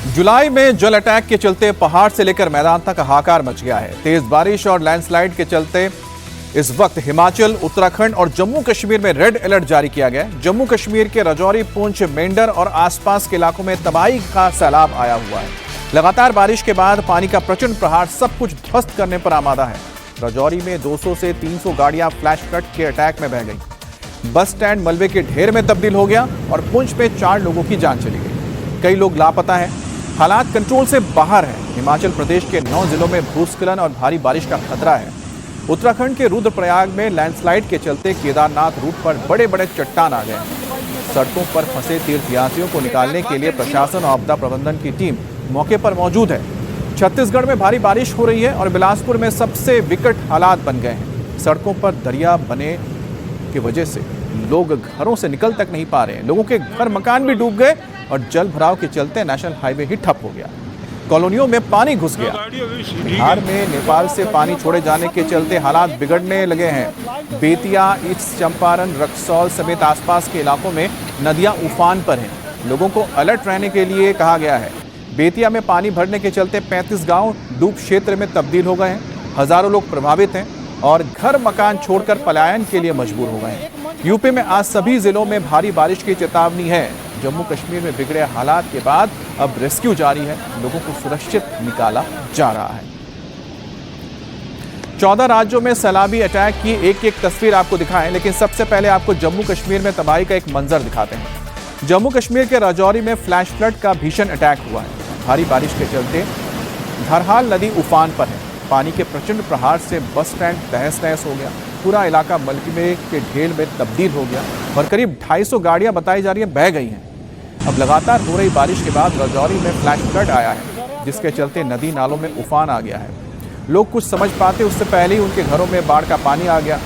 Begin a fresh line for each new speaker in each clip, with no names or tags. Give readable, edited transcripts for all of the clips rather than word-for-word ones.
जुलाई में जल अटैक के चलते पहाड़ से लेकर मैदान तक हाहाकार मच गया है। तेज बारिश और लैंडस्लाइड के चलते इस वक्त हिमाचल, उत्तराखंड और जम्मू कश्मीर में रेड अलर्ट जारी किया गया है। जम्मू कश्मीर के राजौरी, पुंछ, मेंढर और आसपास के इलाकों में तबाही का सैलाब आया हुआ है। लगातार बारिश के बाद पानी का प्रचंड प्रहार सब कुछ ध्वस्त करने पर आमादा है। राजौरी में 200 से 300 गाड़ियां फ्लैश फ्लड के अटैक में बह गई। बस स्टैंड मलबे के ढेर में तब्दील हो गया और पुंछ में 4 लोगों की जान चली गई। कई लोग लापता हैं। हालात कंट्रोल से बाहर है। हिमाचल प्रदेश के 9 जिलों में भूस्खलन और भारी बारिश का खतरा है। उत्तराखंड के रुद्रप्रयाग में लैंडस्लाइड के चलते केदारनाथ रूट पर बड़े बड़े चट्टान आ गए हैं। सड़कों पर फंसे तीर्थयात्रियों को निकालने के लिए प्रशासन और आपदा प्रबंधन की टीम मौके पर मौजूद है। छत्तीसगढ़ में भारी बारिश हो रही है और बिलासपुर में सबसे विकट हालात बन गए हैं। सड़कों पर दरिया बने की वजह से लोग घरों से निकल तक नहीं पा रहे हैं। लोगों के घर मकान भी डूब गए और जल भराव के चलते नेशनल हाईवे ही ठप हो गया। कॉलोनियों में पानी घुस गया। बिहार में नेपाल से पानी छोड़े जाने के चलते हालात बिगड़ने लगे हैं। बेतिया, ईस्ट चंपारण, रक्सौल समेत आसपास के इलाकों में नदियां उफान पर हैं। लोगों को अलर्ट रहने के लिए कहा गया है। बेतिया में पानी भरने के चलते 35 गांव डूब क्षेत्र में तब्दील हो गए हैं। हजारों लोग प्रभावित हैं और घर मकान छोड़कर पलायन के लिए मजबूर हो गए हैं। यूपी में आज सभी जिलों में भारी बारिश की चेतावनी है। जम्मू कश्मीर में बिगड़े हालात के बाद अब रेस्क्यू जारी है। लोगों को सुरक्षित निकाला जा रहा है। 14 राज्यों में सैलाबी अटैक की एक एक तस्वीर आपको दिखाएं, लेकिन सबसे पहले आपको जम्मू कश्मीर में तबाही का एक मंजर दिखाते हैं। जम्मू कश्मीर के राजौरी में फ्लैश फ्लड का भीषण अटैक हुआ है। भारी बारिश के चलते धरहाल नदी उफान पर है। पानी के प्रचंड प्रहार से बस स्टैंड तहस नहस हो गया। पूरा इलाका मलबे के ढेर में तब्दील हो गया और करीब 250 गाड़ियां बताई जा रही हैं बह गई हैं। अब लगातार हो रही बारिश के बाद राजौरी में फ्लैश फ्लड आया है, जिसके चलते नदी नालों में उफान आ गया है। लोग कुछ समझ पाते उससे पहले ही उनके घरों में बाढ़ का पानी आ गया।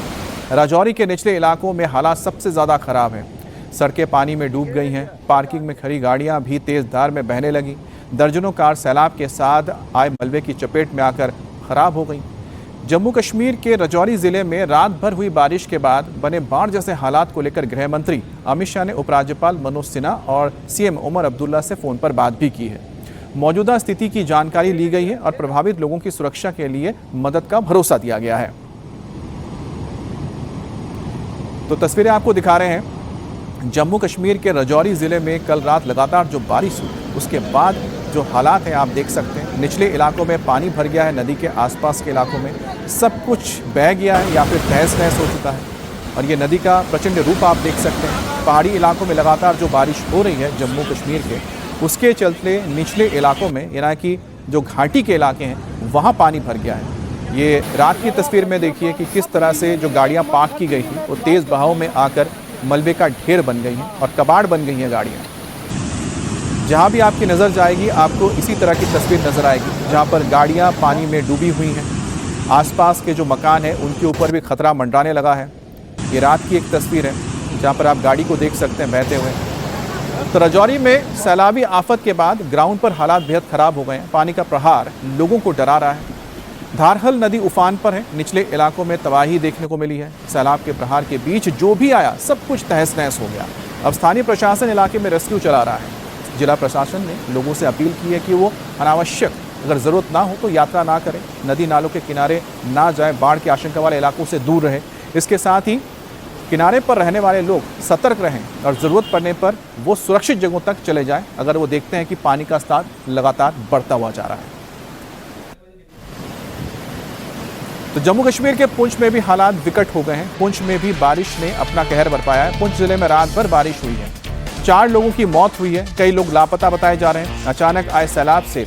राजौरी के निचले इलाकों में हालात सबसे ज़्यादा खराब है। सड़कें पानी में डूब गई हैं। पार्किंग में खड़ी गाड़ियां भी तेज़ धार में बहने लगी। दर्जनों कार सैलाब के साथ आए मलबे की चपेट में आकर खराब हो गई। जम्मू कश्मीर के राजौरी जिले में रात भर हुई बारिश के बाद बने बाढ़ जैसे हालात को लेकर गृह मंत्री अमित शाह ने उपराज्यपाल मनोज सिन्हा और सीएम उमर अब्दुल्ला से फोन पर बात भी की है। मौजूदा स्थिति की जानकारी ली गई है और प्रभावित लोगों की सुरक्षा के लिए मदद का भरोसा दिया गया है। तो तस्वीरें आपको दिखा रहे हैं। जम्मू कश्मीर के राजौरी जिले में कल रात लगातार जो बारिश हुई उसके बाद जो हालात हैं आप देख सकते हैं। निचले इलाकों में पानी भर गया है। नदी के आसपास के इलाकों में सब कुछ बह गया है या फिर तहस नहस हो चुका है और ये नदी का प्रचंड रूप आप देख सकते हैं। पहाड़ी इलाकों में लगातार जो बारिश हो रही है जम्मू कश्मीर के, उसके चलते निचले इलाकों में यानी कि जो घाटी के इलाके हैं वहाँ पानी भर गया है। ये रात की तस्वीर में देखिए कि किस तरह से जो गाड़ियाँ पार्क की गई थी वो तेज़ बहाव में आकर मलबे का ढेर बन गई हैं और कबाड़ बन गई हैं गाड़ियाँ। जहाँ भी आपकी नज़र जाएगी आपको इसी तरह की तस्वीर नज़र आएगी, जहाँ पर गाड़ियाँ पानी में डूबी हुई हैं। आसपास के जो मकान हैं उनके ऊपर भी खतरा मंडराने लगा है। ये रात की एक तस्वीर है जहाँ पर आप गाड़ी को देख सकते हैं बहते हुए। तो राजौरी में सैलाबी आफत के बाद ग्राउंड पर हालात बेहद ख़राब हो गए हैं। पानी का प्रहार लोगों को डरा रहा है। धारहल नदी उफान पर है। निचले इलाकों में तबाही देखने को मिली है। सैलाब के प्रहार के बीच जो भी आया सब कुछ तहस नहस हो गया। अब स्थानीय प्रशासन इलाके में रेस्क्यू चला रहा है। जिला प्रशासन ने लोगों से अपील की है कि वो अनावश्यक अगर ज़रूरत ना हो तो यात्रा ना करें, नदी नालों के किनारे ना जाए, बाढ़ की आशंका वाले इलाकों से दूर रहे। इसके साथ ही किनारे पर रहने वाले लोग सतर्क रहें और ज़रूरत पड़ने पर वो सुरक्षित जगहों तक चले जाएं अगर वो देखते हैं कि पानी का स्तर लगातार बढ़ता हुआ जा रहा है। तो जम्मू कश्मीर के पुंछ में भी हालात विकट हो गए हैं। पुंछ में भी बारिश ने अपना कहर बरपाया है। पुंछ जिले में रात भर बारिश हुई है। 4 लोगों की मौत हुई है। कई लोग लापता बताए जा रहे हैं। अचानक आए सैलाब से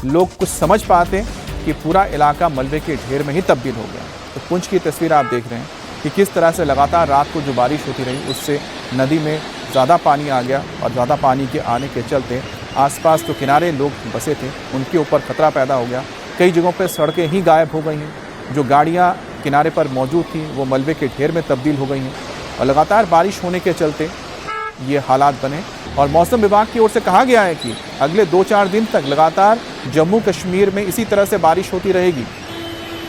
लोग कुछ समझ पाते कि पूरा इलाका मलबे के ढेर में ही तब्दील हो गया। तो पुंछ की तस्वीर आप देख रहे हैं कि किस तरह से लगातार रात को जो बारिश होती रही उससे नदी में ज़्यादा पानी आ गया और ज़्यादा पानी के आने के चलते आसपास जो किनारे लोग बसे थे उनके ऊपर खतरा पैदा हो गया। कई जगहों पर सड़कें ही गायब हो गई हैं। जो गाड़ियाँ किनारे पर मौजूद थी वो मलबे के ढेर में तब्दील हो गई हैं और लगातार बारिश होने के चलते ये हालात बने। और मौसम विभाग की ओर से कहा गया है कि अगले 2-4 दिन तक लगातार जम्मू कश्मीर में इसी तरह से बारिश होती रहेगी।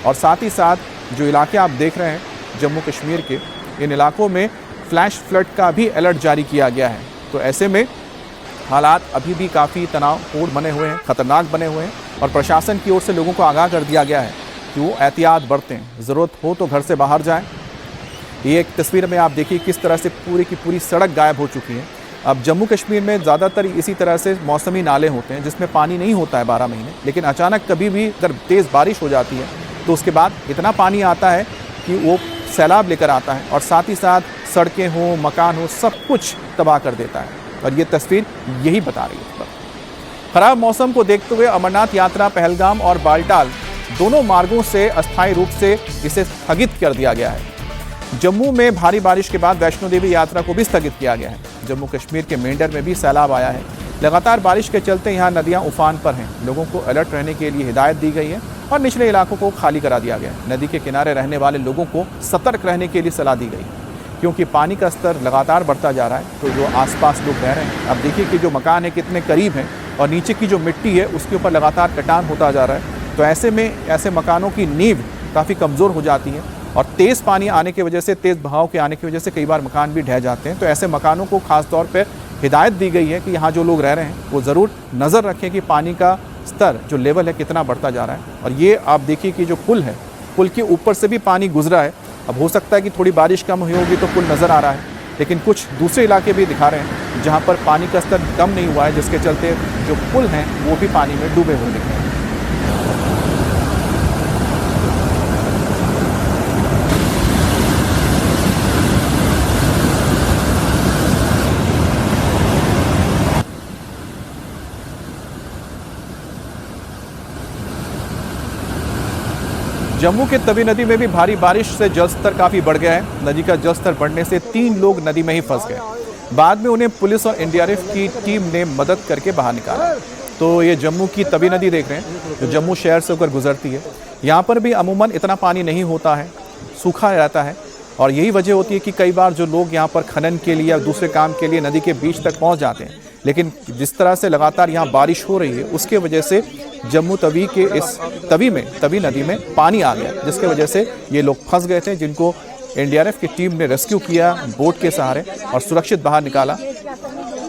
और साथ ही साथ जो इलाके आप देख रहे हैं जम्मू कश्मीर के, इन इलाकों में फ्लैश फ्लड का भी अलर्ट जारी किया गया है। तो ऐसे में हालात अभी भी काफ़ी तनावपूर्ण बने हुए हैं, खतरनाक बने हुए हैं और प्रशासन की ओर से लोगों को आगाह कर दिया गया है कि वो एहतियात बरतें, ज़रूरत हो तो घर से बाहर जाएं। ये एक तस्वीर में आप देखिए किस तरह से पूरी की पूरी सड़क गायब हो चुकी है। अब जम्मू कश्मीर में ज़्यादातर इसी तरह से मौसमी नाले होते हैं जिसमें पानी नहीं होता है 12 महीने, लेकिन अचानक कभी भी अगर तेज़ बारिश हो जाती है तो उसके बाद इतना पानी आता है कि वो सैलाब लेकर आता है और साथ ही साथ सड़कें हों, मकान हो, सब कुछ तबाह कर देता है। और ये तस्वीर यही बता रही है। खराब मौसम को देखते हुए अमरनाथ यात्रा पहलगाम और बालटाल दोनों मार्गों से अस्थायी रूप से इसे स्थगित कर दिया गया है। जम्मू में भारी बारिश के बाद वैष्णो देवी यात्रा को भी स्थगित किया गया है। जम्मू कश्मीर के मेंढर में भी सैलाब आया है। लगातार बारिश के चलते यहाँ नदियाँ उफान पर हैं। लोगों को अलर्ट रहने के लिए हिदायत दी गई है और निचले इलाकों को खाली करा दिया गया है। नदी के किनारे रहने वाले लोगों को सतर्क रहने के लिए सलाह दी गई है क्योंकि पानी का स्तर लगातार बढ़ता जा रहा है। तो जो आसपास लोग रह रहे हैं, अब देखिए कि जो मकान है कितने करीब हैं और नीचे की जो मिट्टी है उसके ऊपर लगातार कटान होता जा रहा है। तो ऐसे में ऐसे मकानों की नींव काफ़ी कमज़ोर हो जाती है और तेज़ पानी आने की वजह से, तेज़ बहाव के आने की वजह से कई बार मकान भी ढह जाते हैं। तो ऐसे मकानों को खास तौर पर हिदायत दी गई है कि यहाँ जो लोग रह रहे हैं वो ज़रूर नज़र रखें कि पानी का स्तर जो लेवल है कितना बढ़ता जा रहा है। और ये आप देखिए कि जो पुल है, पुल के ऊपर से भी पानी गुजरा है। अब हो सकता है कि थोड़ी बारिश कम हुई होगी तो पुल नज़र आ रहा है, लेकिन कुछ दूसरे इलाके भी दिखा रहे हैं जहाँ पर पानी का स्तर कम नहीं हुआ है, जिसके चलते जो पुल हैं वो भी पानी में डूबे हुए दिख रहे हैं। जम्मू के तवी नदी में भी भारी बारिश से जलस्तर काफी बढ़ गया है। नदी का जलस्तर बढ़ने से 3 लोग नदी में ही फंस गए। बाद में उन्हें पुलिस और एनडीआरएफ की टीम ने मदद करके बाहर निकाला। तो ये जम्मू की तवी नदी देख रहे हैं जो जम्मू शहर से होकर गुजरती है। यहाँ पर भी अमूमन इतना पानी नहीं होता है, सूखा रहता है और यही वजह होती है कि कई बार जो लोग यहाँ पर खनन के लिए या दूसरे काम के लिए नदी के बीच तक पहुँच जाते हैं। लेकिन जिस तरह से लगातार यहाँ बारिश हो रही है उसके वजह से जम्मू तवी के इस तवी नदी में पानी आ गया, जिसके वजह से ये लोग फंस गए थे, जिनको एनडीआरएफ की टीम ने रेस्क्यू किया बोट के सहारे और सुरक्षित बाहर निकाला।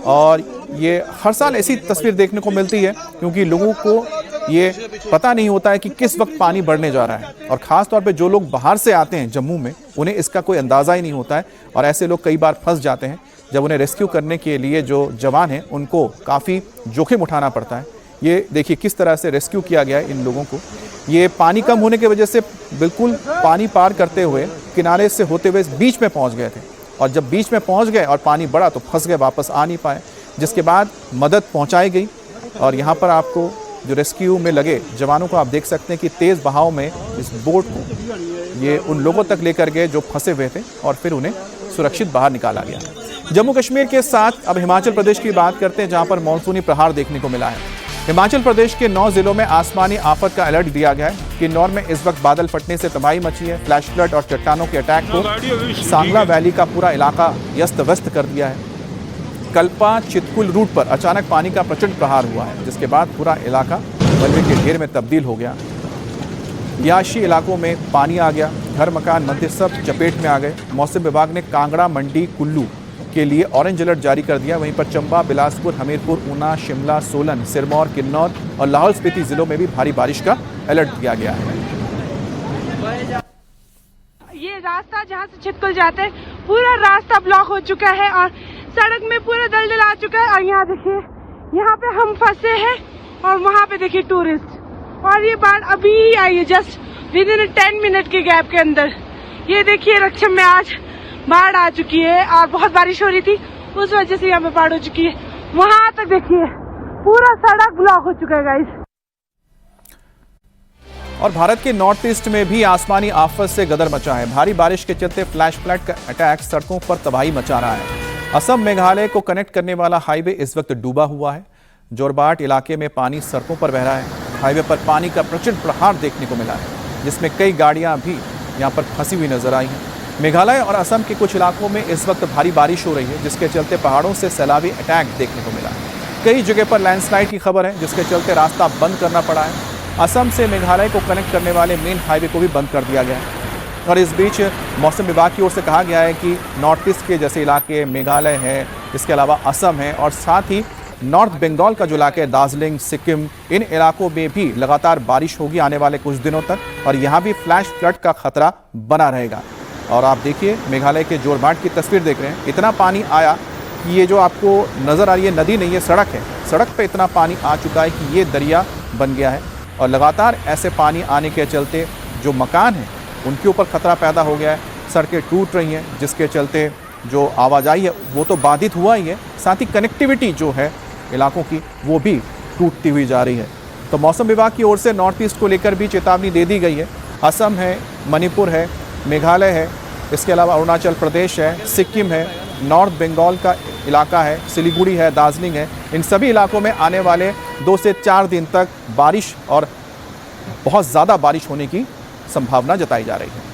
और ये हर साल ऐसी तस्वीर देखने को मिलती है क्योंकि लोगों को ये पता नहीं होता है कि किस वक्त पानी बढ़ने जा रहा है और ख़ास तौर पे जो लोग बाहर से आते हैं जम्मू में, उन्हें इसका कोई अंदाज़ा ही नहीं होता है और ऐसे लोग कई बार फंस जाते हैं। जब उन्हें रेस्क्यू करने के लिए जो जवान हैं उनको काफ़ी जोखिम उठाना पड़ता है। ये देखिए किस तरह से रेस्क्यू किया गया है इन लोगों को। ये पानी कम होने की वजह से बिल्कुल पानी पार करते हुए किनारे से होते हुए बीच में पहुंच गए थे और जब बीच में पहुंच गए और पानी बढ़ा तो फंस गए, वापस आ नहीं पाए, जिसके बाद मदद पहुंचाई गई। और यहाँ पर आपको जो रेस्क्यू में लगे जवानों को आप देख सकते हैं कि तेज़ बहाव में इस बोट को ये उन लोगों तक लेकर गए जो फंसे हुए थे और फिर उन्हें सुरक्षित बाहर निकाला गया। जम्मू कश्मीर के साथ अब हिमाचल प्रदेश की बात करते हैं, जहाँ पर मानसूनी प्रहार देखने को मिला है। हिमाचल प्रदेश के 9 जिलों में आसमानी आफत का अलर्ट दिया गया है। किन्नौर में इस वक्त बादल फटने से तबाही मची है। फ्लैश फ्लड और चट्टानों के अटैक को सांगला वैली का पूरा इलाका अस्त व्यस्त कर दिया है। कल्पा चितकुल रूट पर अचानक पानी का प्रचंड प्रहार हुआ है, जिसके बाद पूरा इलाका मलबे के ढेर में तब्दील हो गया। याशी इलाकों में पानी आ गया, घर मकान मंदिर सब चपेट में आ गए। मौसम विभाग ने कांगड़ा, मंडी, कुल्लू के लिए ऑरेंज अलर्ट जारी कर दिया। वहीं पर चंबा, बिलासपुर, हमीरपुर, ऊना, शिमला, सोलन, सिरमौर, किन्नौर और लाहौल स्पीति जिलों में भी भारी बारिश का अलर्ट दिया गया है।
ये रास्ता जहाँ से चितकुल जाते हैं पूरा रास्ता ब्लॉक हो चुका है और सड़क में पूरा दलदल आ चुका है। और यहाँ देखिए, यहाँ पे हम फंसे हैं और वहाँ पे देखिए टूरिस्ट। और ये बाढ़ अभी ही आई है, जस्ट विद इन 10 मिनट के गैप के अंदर। ये देखिए रक्षम में आज बाढ़ आ चुकी है और बहुत बारिश हो रही थी, उस वजह से यहाँ पे बाढ़ हो चुकी है। वहाँ तक देखिए पूरा सड़क ब्लॉक हो चुका है गाइस।
और भारत के नॉर्थ ईस्ट में भी आसमानी आफत से गदर मचा है। भारी बारिश के चलते फ्लैश फ्लड का अटैक सड़कों पर तबाही मचा रहा है। असम मेघालय को कनेक्ट करने वाला हाईवे इस वक्त डूबा हुआ है। जोरबाट इलाके में पानी सड़कों पर बह रहा है। हाईवे पर पानी का प्रचंड प्रहार देखने को मिला है, जिसमें कई गाड़ियां भी यहां पर फंसी हुई नजर आई हैं। मेघालय और असम के कुछ इलाकों में इस वक्त भारी बारिश हो रही है, जिसके चलते पहाड़ों से सैलाबी अटैक देखने को मिला है। कई जगह पर लैंडस्लाइड की खबर है, जिसके चलते रास्ता बंद करना पड़ा है। असम से मेघालय को कनेक्ट करने वाले मेन हाईवे को भी बंद कर दिया गया है। और इस बीच मौसम विभाग की ओर से कहा गया है कि नॉर्थ ईस्ट के जैसे इलाके मेघालय है, इसके अलावा असम है और साथ ही नॉर्थ बंगाल का जो इलाका है, दार्जिलिंग, सिक्किम, इन इलाकों में भी लगातार बारिश होगी आने वाले कुछ दिनों तक और यहाँ भी फ्लैश फ्लड का खतरा बना रहेगा। और आप देखिए मेघालय के जोरबाट की तस्वीर देख रहे हैं, इतना पानी आया कि ये जो आपको नज़र आ रही है नदी नहीं, ये सड़क है, सड़क पे इतना पानी आ चुका है कि ये दरिया बन गया है। और लगातार ऐसे पानी आने के चलते जो मकान हैं उनके ऊपर खतरा पैदा हो गया है, सड़कें टूट रही हैं, जिसके चलते जो आवाजाही है वो तो बाधित हुआ ही है, साथ ही कनेक्टिविटी जो है इलाकों की वो भी टूटती हुई जा रही है। तो मौसम विभाग की ओर से नॉर्थ ईस्ट को लेकर भी चेतावनी दे दी गई है। असम है, मणिपुर है, मेघालय है, इसके अलावा अरुणाचल प्रदेश है, सिक्किम है, नॉर्थ बंगाल का इलाका है, सिलीगुड़ी है, दार्जिलिंग है, इन सभी इलाकों में आने वाले 2 से 4 दिन तक बारिश और बहुत ज़्यादा बारिश होने की संभावना जताई जा रही है।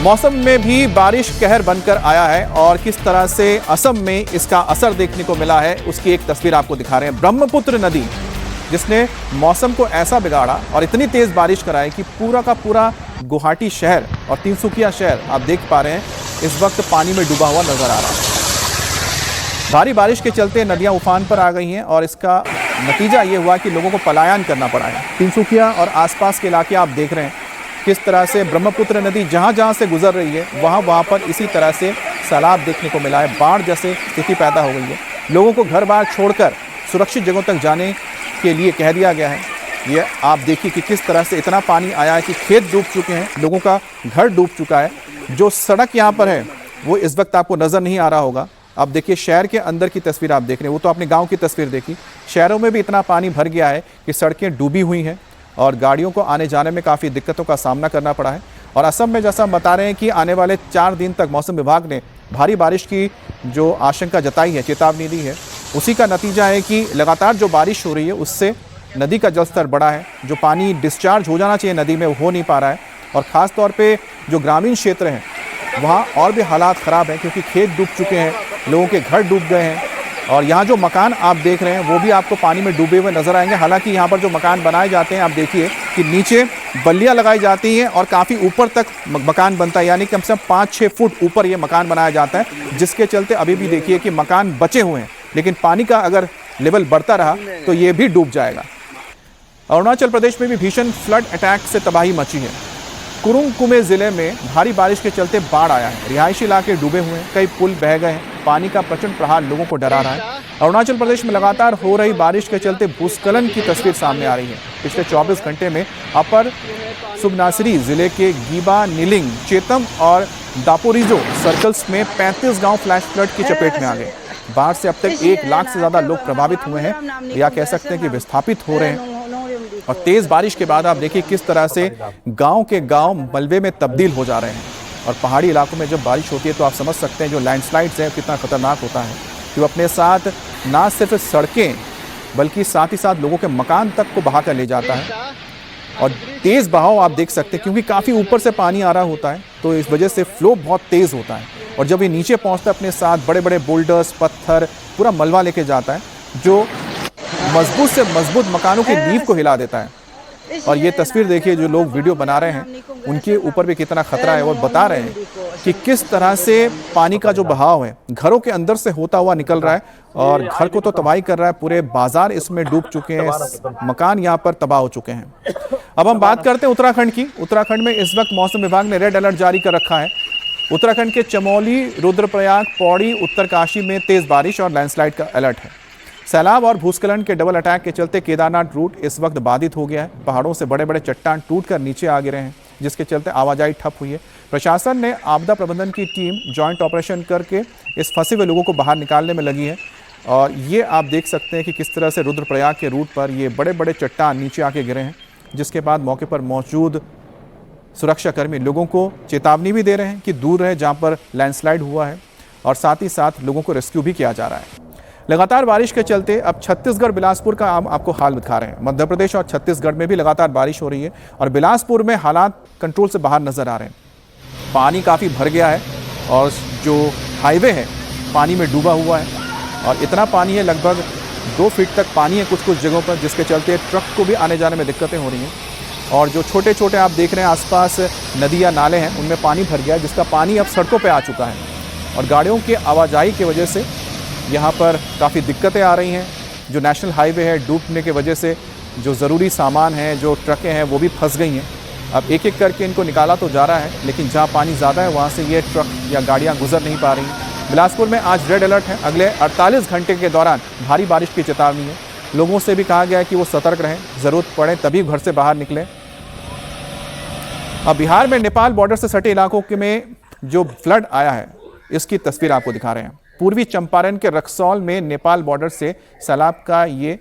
मौसम में भी बारिश कहर बनकर आया है और किस तरह से असम में इसका असर देखने को मिला है उसकी एक तस्वीर आपको दिखा रहे हैं। ब्रह्मपुत्र नदी जिसने मौसम को ऐसा बिगाड़ा और इतनी तेज बारिश कराई कि पूरा का पूरा गुवाहाटी शहर और तिनसुकिया शहर आप देख पा रहे हैं इस वक्त पानी में डूबा हुआ नजर आ रहा है। भारी बारिश के चलते नदियां उफान पर आ गई हैं और इसका नतीजा ये हुआ कि लोगों को पलायन करना पड़ा है। तिनसुकिया और आसपास के इलाके आप देख रहे हैं किस तरह से ब्रह्मपुत्र नदी जहां जहां से गुजर रही है वहां पर इसी तरह से सैलाब देखने को मिला है, बाढ़ जैसे स्थिति पैदा हो गई है। लोगों को घर बार छोड़कर सुरक्षित जगहों तक जाने के लिए कह दिया गया है। ये आप देखिए कि किस तरह से इतना पानी आया है कि खेत डूब चुके हैं, लोगों का घर डूब चुका है। जो सड़क यहाँ पर है वो इस वक्त आपको नज़र नहीं आ रहा होगा। आप देखिए शहर के अंदर की तस्वीर आप देख रहे हैं, वो तो आपने गांव की तस्वीर देखी। शहरों में भी इतना पानी भर गया है कि सड़कें डूबी हुई हैं और गाड़ियों को आने जाने में काफ़ी दिक्कतों का सामना करना पड़ा है। और असम में जैसा बता रहे हैं कि आने वाले 4 दिन तक मौसम विभाग ने भारी बारिश की जो आशंका जताई है, चेतावनी दी है, उसी का नतीजा है कि लगातार जो बारिश हो रही है उससे नदी का जलस्तर बढ़ा है। जो पानी डिस्चार्ज हो जाना चाहिए नदी में वो हो नहीं पा रहा है और ख़ास तौर पे जो ग्रामीण क्षेत्र हैं वहाँ और भी हालात ख़राब हैं क्योंकि खेत डूब चुके हैं, लोगों के घर डूब गए हैं। और यहाँ जो मकान आप देख रहे हैं वो भी आपको पानी में डूबे हुए नज़र आएंगे। हालांकि यहाँ पर जो मकान बनाए जाते हैं आप देखिए कि नीचे बल्लियाँ लगाई जाती हैं और काफ़ी ऊपर तक मकान बनता है, यानी कम से कम 5-6 फुट ऊपर ये मकान बनाया जाता है, जिसके चलते अभी भी देखिए कि मकान बचे हुए हैं। लेकिन पानी का अगर लेवल बढ़ता रहा तो ये भी डूब जाएगा। अरुणाचल प्रदेश में भी भीषण फ्लड अटैक से तबाही मची है। कुरुंग कुमे ज़िले में भारी बारिश के चलते बाढ़ आया है, रिहायशी इलाके डूबे हुए हैं, कई पुल बह गए हैं, पानी का प्रचंड प्रहार लोगों को डरा रहा है। अरुणाचल प्रदेश में लगातार हो रही बारिश के चलते भूस्खलन की तस्वीर सामने आ रही है। पिछले 24 घंटे में अपर सुबनासिरी जिले के गीबा, निलिंग, चेतम और दापोरिजो सर्कल्स में 35 गांव फ्लैश फ्लड की चपेट में आ गए। बाढ़ से अब तक 1 लाख से ज़्यादा लोग प्रभावित हुए हैं या कह सकते हैं कि विस्थापित हो रहे हैं। और तेज़ बारिश के बाद आप देखिए किस तरह से गांव के गांव मलबे में तब्दील हो जा रहे हैं। और पहाड़ी इलाकों में जब बारिश होती है तो आप समझ सकते हैं जो लैंडस्लाइड्स हैं कितना खतरनाक होता है कि वो अपने साथ ना सिर्फ सड़कें बल्कि साथ ही साथ लोगों के मकान तक को बहा कर ले जाता है। और तेज़ बहाव आप देख सकते हैं क्योंकि काफ़ी ऊपर से पानी आ रहा होता है तो इस वजह से फ्लो बहुत तेज़ होता है। और जब ये नीचे पहुंचता है अपने साथ बड़े बड़े बोल्डर्स, पत्थर, पूरा मलबा लेके जाता है जो मजबूत से मजबूत मकानों की नींव को हिला देता है। और ये तस्वीर देखिए जो लोग वीडियो बना रहे हैं उनके ऊपर भी कितना खतरा है और बता रहे हैं कि किस तरह से पानी का जो बहाव है घरों के अंदर से होता हुआ निकल रहा है और घर को तो तबाही कर रहा है, पूरे बाजार इसमें डूब चुके हैं, मकान यहाँ पर तबाह हो चुके हैं। अब हम बात करते हैं उत्तराखंड की। उत्तराखंड में इस वक्त मौसम विभाग ने रेड अलर्ट जारी कर रखा है। उत्तराखंड के चमोली, रुद्रप्रयाग, पौड़ी, उत्तरकाशी में तेज बारिश और लैंडस्लाइड का अलर्ट है। सैलाब और भूस्खलन के डबल अटैक के चलते केदारनाथ रूट इस वक्त बाधित हो गया है। पहाड़ों से बड़े बड़े चट्टान टूटकर नीचे आ गिरे हैं जिसके चलते आवाजाही ठप हुई है। प्रशासन ने आपदा प्रबंधन की टीम जॉइंट ऑपरेशन करके इस फंसे हुए लोगों को बाहर निकालने में लगी है। और ये आप देख सकते हैं कि किस तरह से रुद्रप्रयाग के रूट पर ये बड़े बड़े चट्टान नीचे आके गिरे हैं, जिसके बाद मौके पर मौजूद सुरक्षाकर्मी लोगों को चेतावनी भी दे रहे हैं कि दूर रहे जहाँ पर लैंडस्लाइड हुआ है और साथ ही साथ लोगों को रेस्क्यू भी किया जा रहा है। लगातार बारिश के चलते अब छत्तीसगढ़, बिलासपुर का आपको हाल दिखा रहे हैं। मध्य प्रदेश और छत्तीसगढ़ में भी लगातार बारिश हो रही है और बिलासपुर में हालात कंट्रोल से बाहर नजर आ रहे हैं। पानी काफ़ी भर गया है और जो हाईवे है पानी में डूबा हुआ है और इतना पानी है, लगभग 2 फीट तक पानी है कुछ कुछ जगहों पर, जिसके चलते ट्रक को भी आने जाने में दिक्कतें हो रही हैं। और जो छोटे छोटे आप देख रहे हैं आसपास नदी या नाले हैं उनमें पानी भर गया है, जिसका पानी अब सड़कों पर आ चुका है और गाड़ियों की आवाजाही की वजह से यहाँ पर काफ़ी दिक्कतें आ रही हैं। जो नेशनल हाईवे है डूबने की वजह से जो ज़रूरी सामान है, जो ट्रकें हैं वो भी फंस गई हैं। अब एक एक करके इनको निकाला तो जा रहा है, लेकिन जहाँ पानी ज़्यादा है वहाँ से ये ट्रक या गाड़ियाँ गुजर नहीं पा रही हैं। बिलासपुर में आज रेड अलर्ट है। अगले 48 घंटे के दौरान भारी बारिश की चेतावनी है। लोगों से भी कहा गया है कि वो सतर्क रहें, ज़रूरत पड़े तभी घर से बाहर निकलें। अब बिहार में नेपाल बॉर्डर से सटे इलाकों में जो फ्लड आया है, इसकी तस्वीर आपको दिखा रहे हैं। पूर्वी चंपारण के रक्सौल में नेपाल बॉर्डर से सैलाब का ये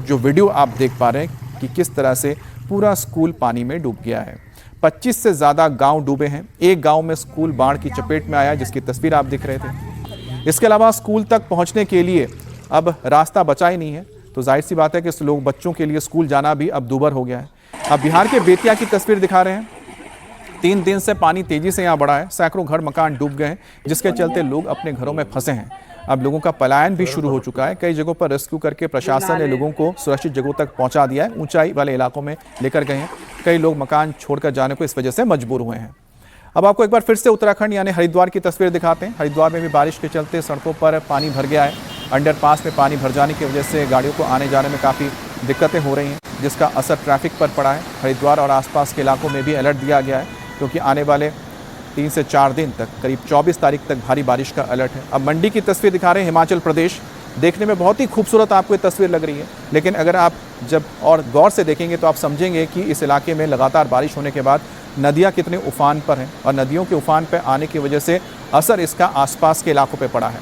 जो वीडियो आप देख पा रहे हैं कि किस तरह से पूरा स्कूल पानी में डूब गया है। 25 से ज़्यादा गांव डूबे हैं। एक गांव में स्कूल बाढ़ की चपेट में आया, जिसकी तस्वीर आप दिख रहे थे। इसके अलावा स्कूल तक पहुंचने के लिए अब रास्ता बचा ही नहीं है, तो जाहिर सी बात है कि लोग बच्चों के लिए स्कूल जाना भी अब दूभर हो गया है। अब बिहार के बेतिया की तस्वीर दिखा रहे हैं। 3 दिन से पानी तेजी से यहाँ बढ़ा है। सैकड़ों घर मकान डूब गए हैं, जिसके चलते लोग अपने घरों में फंसे हैं। अब लोगों का पलायन भी शुरू हो चुका है। कई जगहों पर रेस्क्यू करके प्रशासन ने लोगों को सुरक्षित जगहों तक पहुंचा दिया है। ऊंचाई वाले इलाकों में लेकर गए हैं। कई लोग मकान छोड़कर जाने को इस वजह से मजबूर हुए हैं। अब आपको एक बार फिर से उत्तराखंड यानी हरिद्वार की तस्वीर दिखाते हैं। हरिद्वार में भी बारिश के चलते सड़कों पर पानी भर गया है। अंडरपास में पानी भर जाने की वजह से गाड़ियों को आने जाने में काफ़ी दिक्कतें हो रही हैं, जिसका असर ट्रैफिक पर पड़ा है। हरिद्वार और आसपास के इलाकों में भी अलर्ट दिया गया है, क्योंकि आने वाले 3 से 4 दिन तक करीब 24 तारीख तक भारी बारिश का अलर्ट है। अब मंडी की तस्वीर दिखा रहे हैं। हिमाचल प्रदेश देखने में बहुत ही खूबसूरत आपको ये तस्वीर लग रही है, लेकिन अगर आप जब और गौर से देखेंगे तो आप समझेंगे कि इस इलाके में लगातार बारिश होने के बाद नदियां कितने उफान पर हैं, और नदियों के उफान पर आने की वजह से असर इसका आसपास के इलाकों पर पड़ा है।